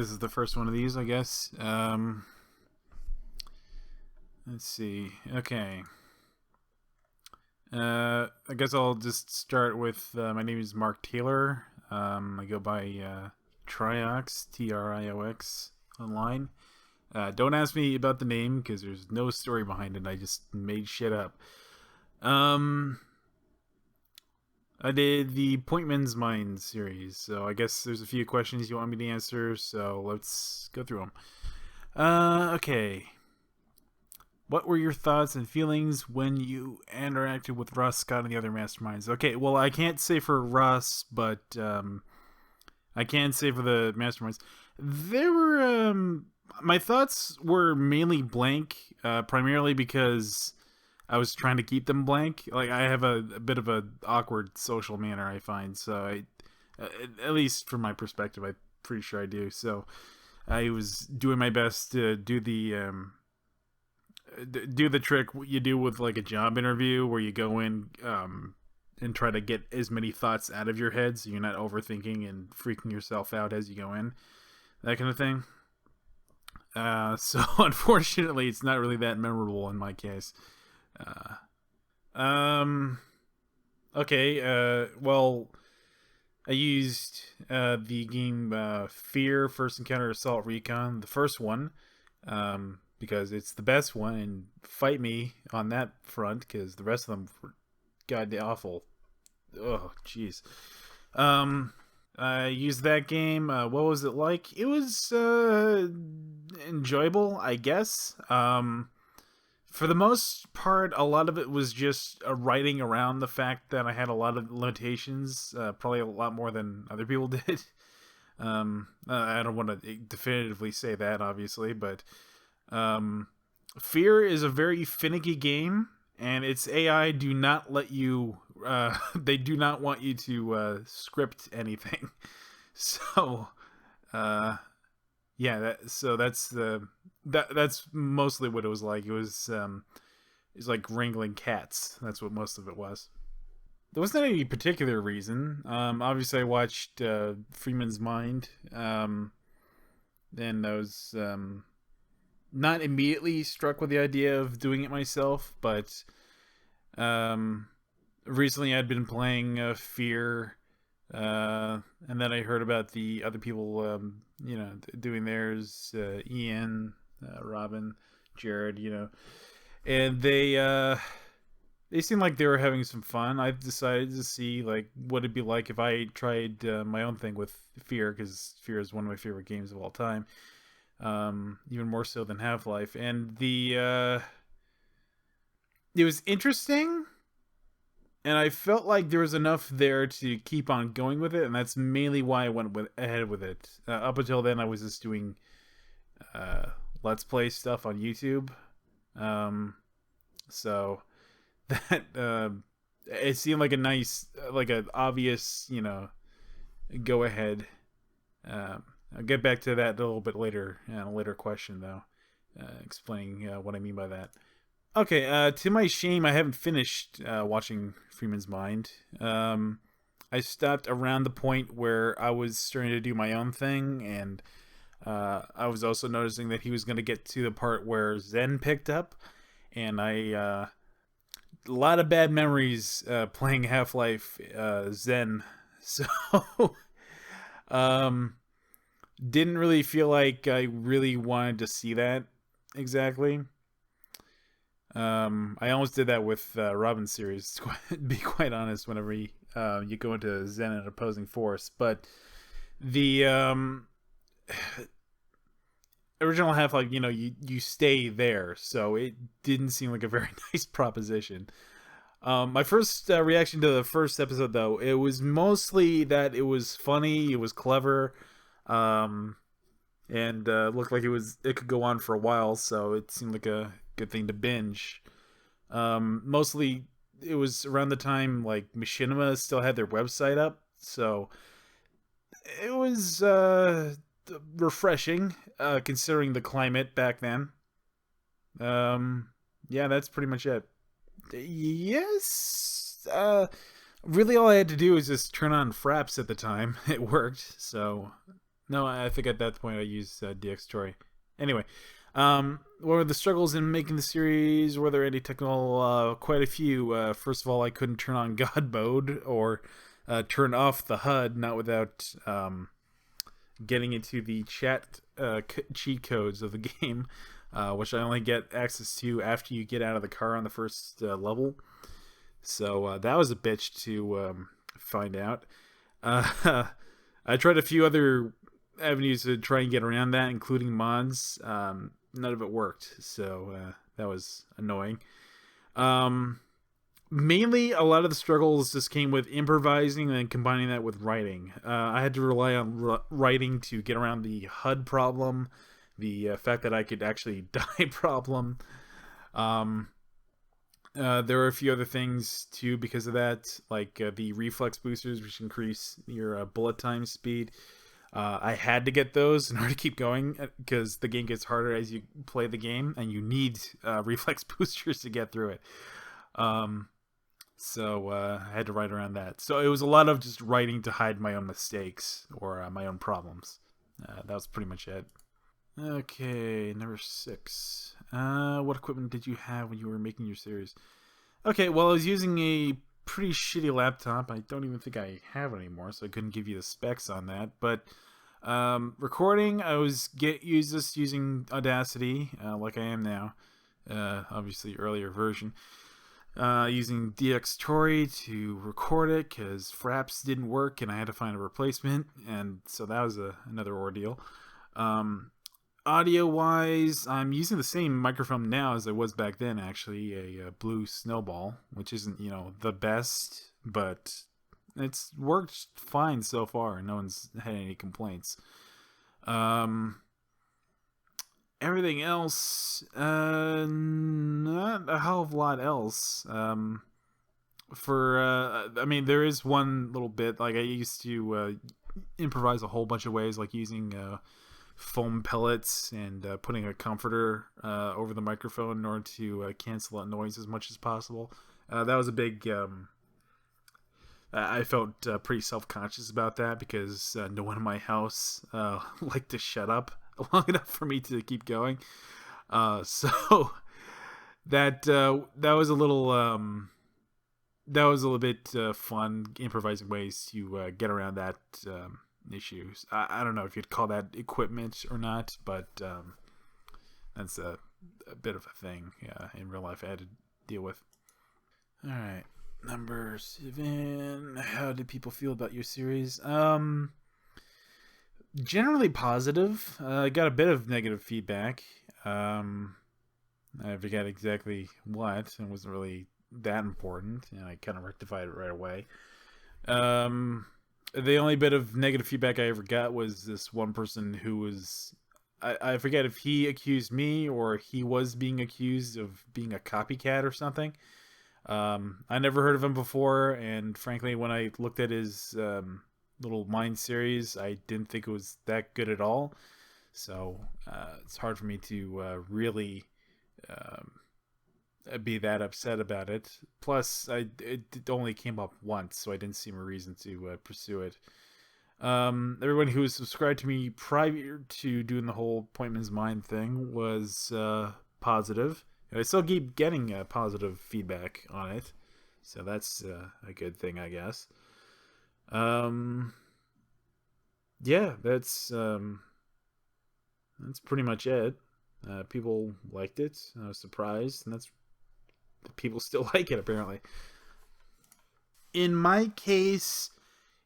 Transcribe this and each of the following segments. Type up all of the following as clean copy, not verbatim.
this is the first one of these, I guess. Let's see. Okay. I guess I'll just start with my name is Mark Taylor. I go by Triox, Triox online. Don't ask me about the name because there's no story behind it. I just made shit up. Um, I did the Pointman's Mind series, so I guess there's a few questions you want me to answer. So let's go through them. Okay. What were your thoughts and feelings when you interacted with Russ, Scott, and the other masterminds? Okay, well, I can't say for Russ, but I can say for the masterminds. There were my thoughts were mainly blank, primarily because I was trying to keep them blank. Like I have a bit of a awkward social manner, I find. So at least from my perspective, I'm pretty sure I do. So I was doing my best to do the trick you do with like a job interview where you go in and try to get as many thoughts out of your head so you're not overthinking and freaking yourself out as you go in, that kind of thing. So unfortunately it's not really that memorable in my case. Well, I used the game Fear First Encounter Assault Recon, the first one, because it's the best one, and fight me on that front because the rest of them were god awful. Oh, jeez. I used that game. What was it like? It was enjoyable, I guess. For the most part, a lot of it was just writing around the fact that I had a lot of limitations, probably a lot more than other people did. I don't want to definitively say that, obviously, but Fear is a very finicky game, and its AI do not let you. They do not want you to script anything. So, yeah. That's mostly what it was like. It was like wrangling cats. That's what most of it was. There wasn't any particular reason. Obviously, I watched Freeman's Mind. Then I was not immediately struck with the idea of doing it myself, but recently I'd been playing Fear, and then I heard about the other people, doing theirs, Ian, Robin, Jared, and they seemed like they were having some fun. I've decided to see like what it'd be like if I tried my own thing with Fear, because Fear is one of my favorite games of all time. Even more so than Half-Life, and it was interesting, and I felt like there was enough there to keep on going with it, and that's mainly why I went ahead with it. Up until then, I was just doing Let's Play stuff on YouTube, so that it seemed like a nice, like an obvious, go ahead. I'll get back to that a little bit later, a later question though, explaining what I mean by that. Okay, to my shame, I haven't finished watching Freeman's Mind. I stopped around the point where I was starting to do my own thing, and I was also noticing that he was going to get to the part where Zen picked up, and a lot of bad memories playing Half-Life Zen. So, didn't really feel like I really wanted to see that exactly. I almost did that with Robin's series, to be quite honest, whenever you go into Zen and opposing force. But the original Half-Life, you stay there, so it didn't seem like a very nice proposition. My first reaction to the first episode, though, it was mostly that it was funny, it was clever, and looked like it could go on for a while, so it seemed like a good thing to binge. Mostly, it was around the time like Machinima still had their website up, so it was refreshing, considering the climate back then. Yeah, that's pretty much it. Yes. Really, all I had to do was just turn on Fraps at the time. It worked, so No, I think at that point I used DX Troy. Anyway, what were the struggles in making the series? Were there any technical? Quite a few. First of all, I couldn't turn on God mode or turn off the HUD, not without getting into the chat cheat codes of the game, which I only get access to after you get out of the car on the first level. So that was a bitch to find out. I tried a few other avenues to try and get around that, including mods. None of it worked, so that was annoying. Um, Mainly, a lot of the struggles just came with improvising and then combining that with writing. I had to rely on writing to get around the HUD problem, the fact that I could actually die problem. Um, there were a few other things too because of that, like the reflex boosters, which increase your bullet time speed. I had to get those in order to keep going because the game gets harder as you play the game, and you need reflex boosters to get through it. Um, so I had to write around that. So it was a lot of just writing to hide my own mistakes or my own problems. That was pretty much it. Okay, number 6. What equipment did you have when you were making your series? Okay, well, I was using a pretty shitty laptop. I don't even think I have it anymore, so I couldn't give you the specs on that. But recording, I was just using Audacity, like I am now. Obviously, earlier version. Using DX Tory to record it because Fraps didn't work and I had to find a replacement, and so that was another ordeal. Audio wise, I'm using the same microphone now as I was back then, actually, a Blue Snowball, which isn't, the best, but it's worked fine so far. No one's had any complaints. Everything else, not a hell of a lot else. I mean, there is one little bit, like I used to improvise a whole bunch of ways, like using foam pellets and putting a comforter over the microphone in order to cancel out noise as much as possible. That was a big. I felt pretty self-conscious about that because no one in my house liked to shut up long enough for me to keep going. So that was a little bit fun, improvising ways to get around that issues. I don't know if you'd call that equipment or not, but that's a bit of a thing in real life I had to deal with. All right, number 7. How did people feel about your series? Generally positive. I got a bit of negative feedback. I forget exactly what. It wasn't really that important, and I kind of rectified it right away. The only bit of negative feedback I ever got was this one person who was, I forget if he accused me or he was being accused of being a copycat or something. I never heard of him before, and frankly, when I looked at his little Mind series, I didn't think it was that good at all. So it's hard for me to really be that upset about it. Plus, it only came up once, so I didn't see a reason to pursue it. Everyone who was subscribed to me prior to doing the whole Pointman's Mind thing was positive. And I still keep getting positive feedback on it, so that's a good thing, I guess. Yeah, that's pretty much it. People liked it. I was surprised, and that's people still like it apparently. In my case,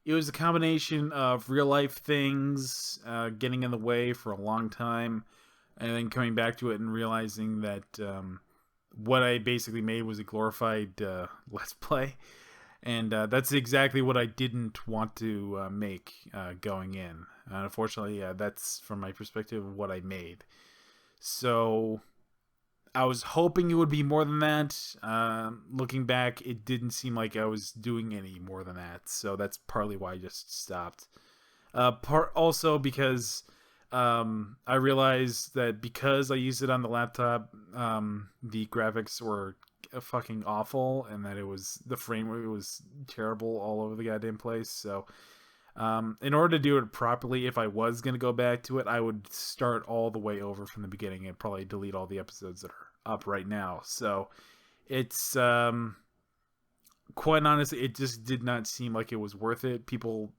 it was a combination of real life things getting in the way for a long time, and then coming back to it and realizing that what I basically made was a glorified Let's Play. And that's exactly what I didn't want to make going in. Unfortunately, that's from my perspective what I made. So I was hoping it would be more than that. Looking back, it didn't seem like I was doing any more than that. So that's partly why I just stopped. Part also because I realized that because I used it on the laptop, the graphics were fucking awful, and that the frame rate was terrible all over the goddamn place. So In order to do it properly, if I was going to go back to it, I would start all the way over from the beginning and probably delete all the episodes that are up right now. So it's quite honestly, it just did not seem like it was worth it. People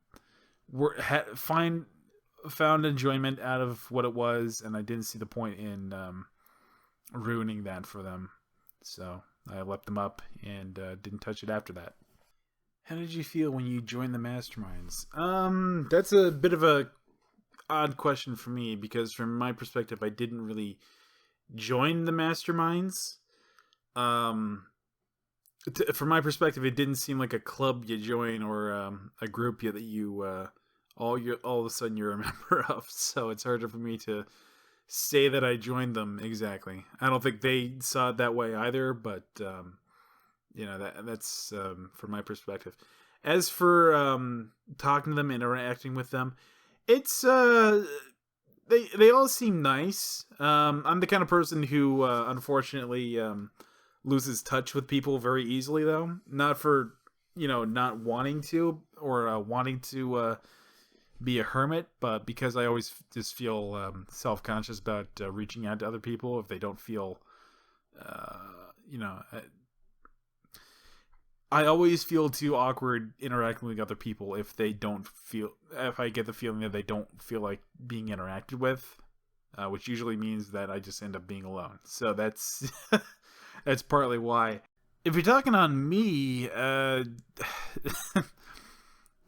found enjoyment out of what it was, and I didn't see the point in ruining that for them. So I left them up and didn't touch it after that. How did you feel when you joined the masterminds? That's a bit of a odd question for me because from my perspective, I didn't really join the masterminds. From my perspective, it didn't seem like a club you join or a group that you all of a sudden you're a member of. So it's harder for me to say that I joined them exactly. I don't think they saw it that way either, but that's from my perspective. As for talking to them, interacting with them, it's they all seem nice. I'm the kind of person who unfortunately loses touch with people very easily, though. Not for not wanting to or wanting to be a hermit, but because I always just feel self-conscious about reaching out to other people if they don't feel, I always feel too awkward interacting with other people if I get the feeling that they don't feel like being interacted with, which usually means that I just end up being alone. So that's that's partly why. If you're talking on me,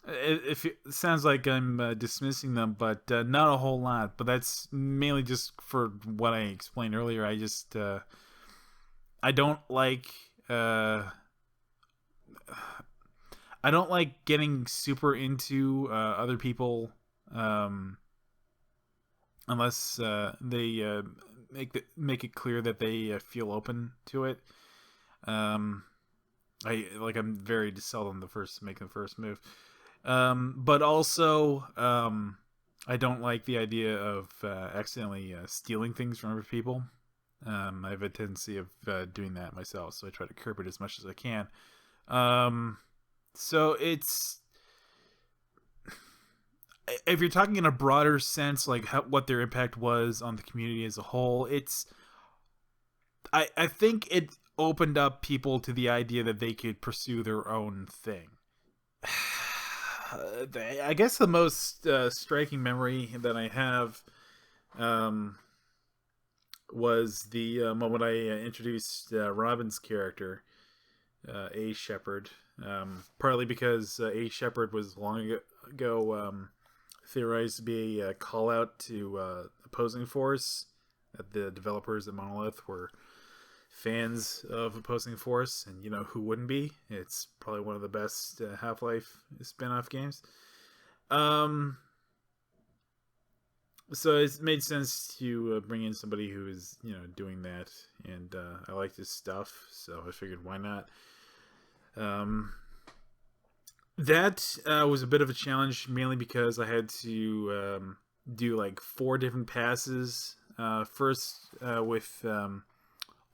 it sounds like I'm dismissing them, but not a whole lot. But that's mainly just for what I explained earlier. I don't like I don't like getting super into other people unless they make it clear that they feel open to it. I'm very seldom making the first move. But also, I don't like the idea of accidentally stealing things from other people. I have a tendency of doing that myself, so I try to curb it as much as I can. So if you're talking in a broader sense, like what their impact was on the community as a whole, I think it opened up people to the idea that they could pursue their own thing. I guess the most striking memory that I have was the moment I introduced Robin's character, A. Shepard. Partly because A. Shepard was long ago theorized to be a call out to opposing force. The developers at Monolith were fans of opposing force, and who wouldn't be? It's probably one of the best Half-Life spin-off games. So it made sense to bring in somebody who is doing that, and I liked his stuff, so I figured why not. That was a bit of a challenge, mainly because I had to do like 4 different passes. First with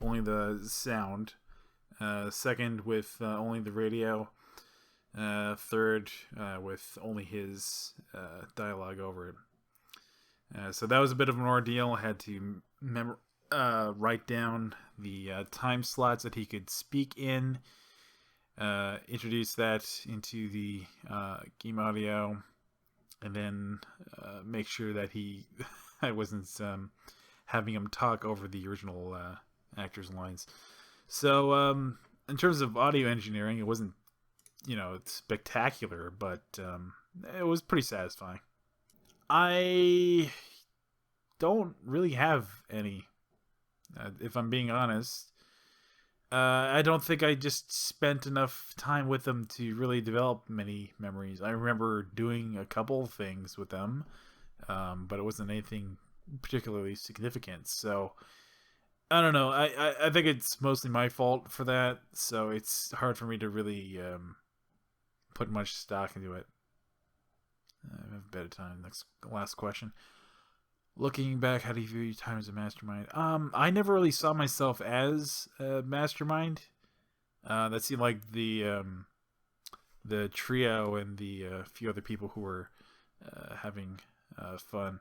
only the sound. Second with only the radio. Third with only his dialogue over it. So that was a bit of an ordeal. I had to write down the time slots that he could speak in. Introduce that into the game audio, and then make sure that I wasn't having him talk over the original actor's lines. So in terms of audio engineering, it wasn't spectacular, but it was pretty satisfying. I don't really have any, if I'm being honest. I don't think I just spent enough time with them to really develop many memories. I remember doing a couple things with them, but it wasn't anything particularly significant. So I don't know. I think it's mostly my fault for that. So it's hard for me to really put much stock into it. I have a bit of time. Last question. Looking back, how do you view your time as a mastermind? I never really saw myself as a mastermind. That seemed like the the trio and the few other people who were having fun.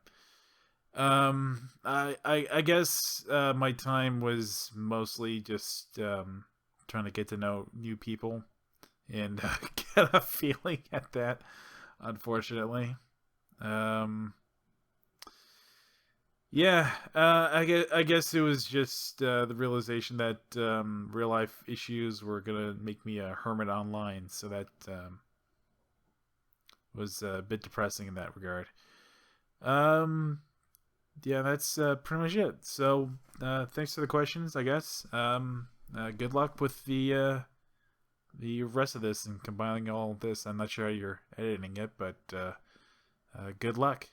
I guess my time was mostly just trying to get to know new people and get a feeling at that. Unfortunately, um, yeah, I guess it was just the realization that real life issues were gonna make me a hermit online, so that was a bit depressing in that regard. Um, yeah, that's pretty much it. So, thanks for the questions, I guess. Good luck with the rest of this and compiling all this. I'm not sure how you're editing it, but good luck.